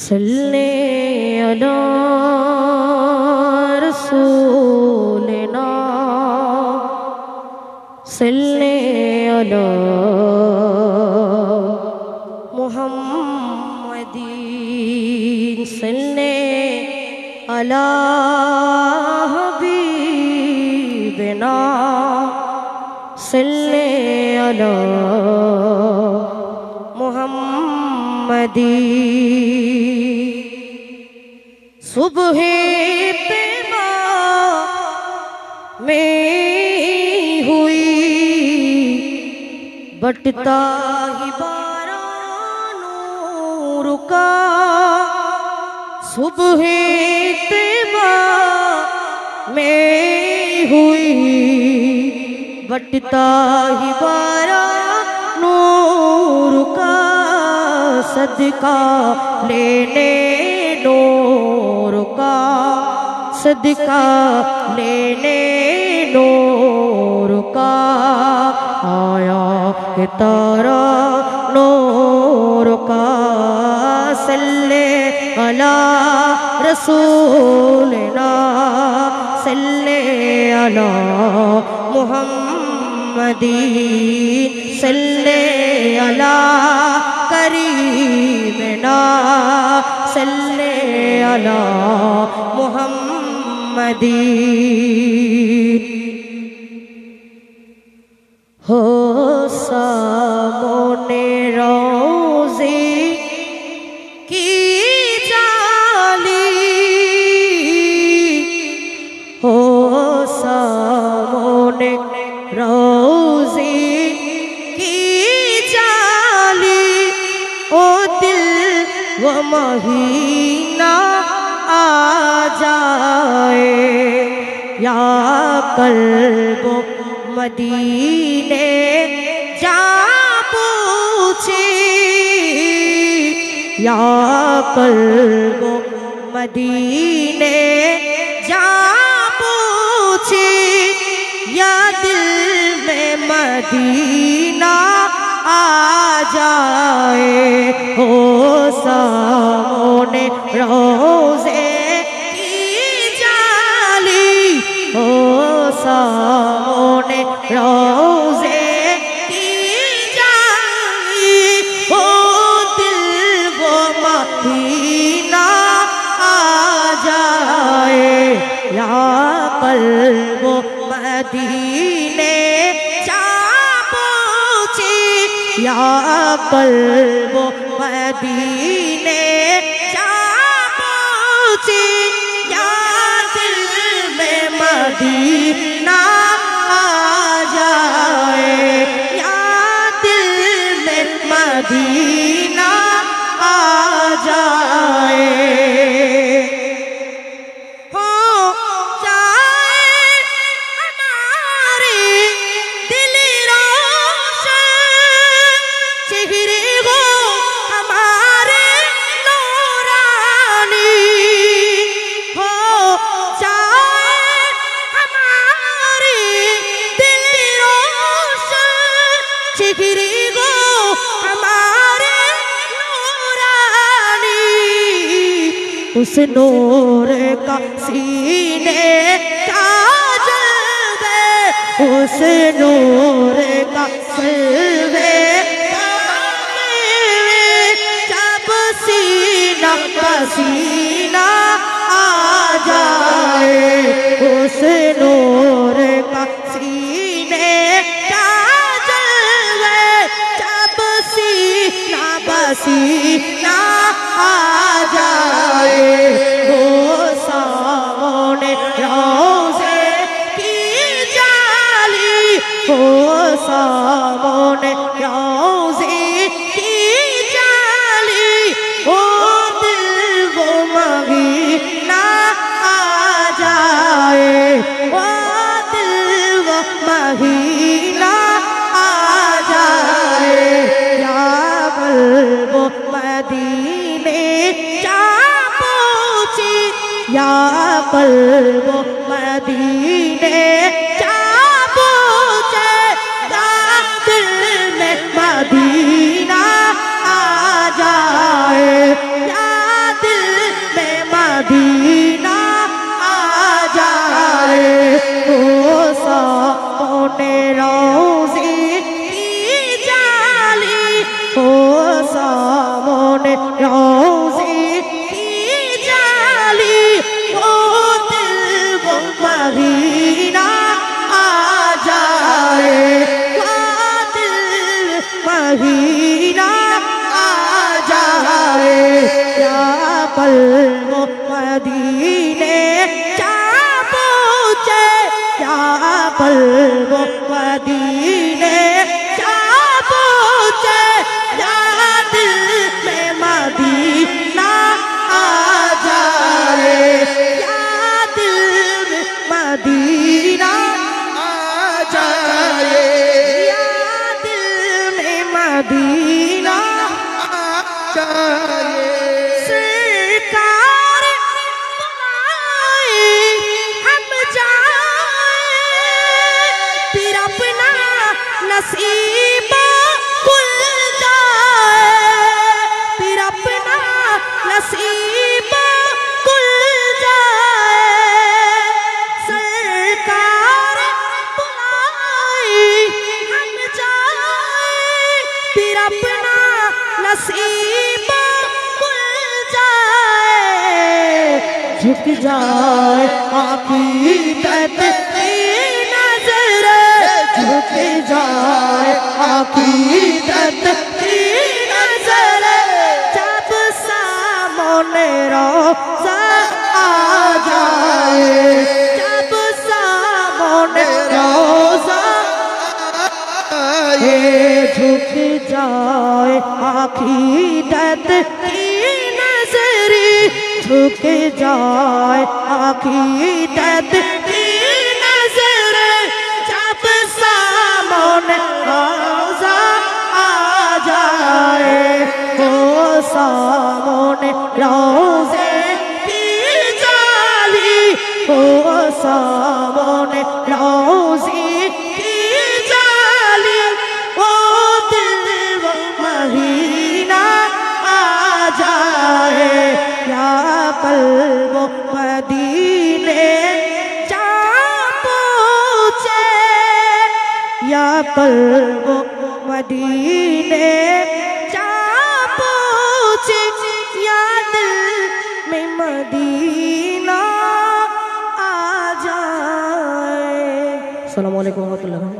सल्ले अला रसूलिना सल्ले अला मुहम्मदीन सल्ले अला हबीबिना सल्ले अला मुहम्मदीन। सुबह तैबा में हुई बटता ही बारां नूर का। सुबह तैबा में हुई बटता ही बारां नूर का। सदका लेने नूर का सदका लेने नूर का। आया है तारा नूर का। सल्ले अला रसूलिना सल्ले अला मुहम्मदीन सल्ले अला करीमना सल्ले अला मुहम्मदीन। हो सामने रोज़े की जाली हो सामने रोज़े की जाली। ओ दिल वो महीना आ जाए या कल्बो मदीने जा पूछे या कल्बो मदीने जा पूछे। या दिल में मदीना आ जाए हो सामने रोज़े की जाली हो सामने रोज़े की जाली। हो दिल वो मदीना आ जाए या कल्बो मदीने जा पूछे या कल्बो मदीने जा पूछे। या दिल में मदीना आ जाए या दिल में मदीना आ जाए। हो जाए हमारे दिल रोशन चेहरे हो हमारे नूरानी। हो जाए हमारे दिल रोशन चेहरे हो हमारे नूरानी। उस नूर का सीने का जलवे उस नूर का जलवे जब सीना पसीना आ जाए। उस नूर का सीने का जलवे जब सीना पसीना आ जाए। हो सामने रोज़े की जाली हो सामने रोज़े की जाली। हो दिल वो महीना आ जाए वो दिल वो महीना आ जाए। या कल्बो मदीने जा पूछे या कल्बो मदीने जा पूछे। या दिल में मदीना आ जाए या झुक जाए अकीदत की नजर, झुक जाए अकीदत की नजर, जब सामने रोज़ा आ जाए, जब सामने रोज़ा झुक जाए अकीदत की नजर, झुक जाए अकीदत की नजर, जब सामने रोज़ा आ जाए, वो सामने रोज़े की जाली, वो सामने रोज़े की जाली, वो दिल वो महीना आ जाए, या कल्ब मदीने जा पहुँचे, या कल्ब मदीने जा पहुँचे, या दिल में मदीना आ जाए। अस्सलामु अलैकुम व रहमतुल्लाह।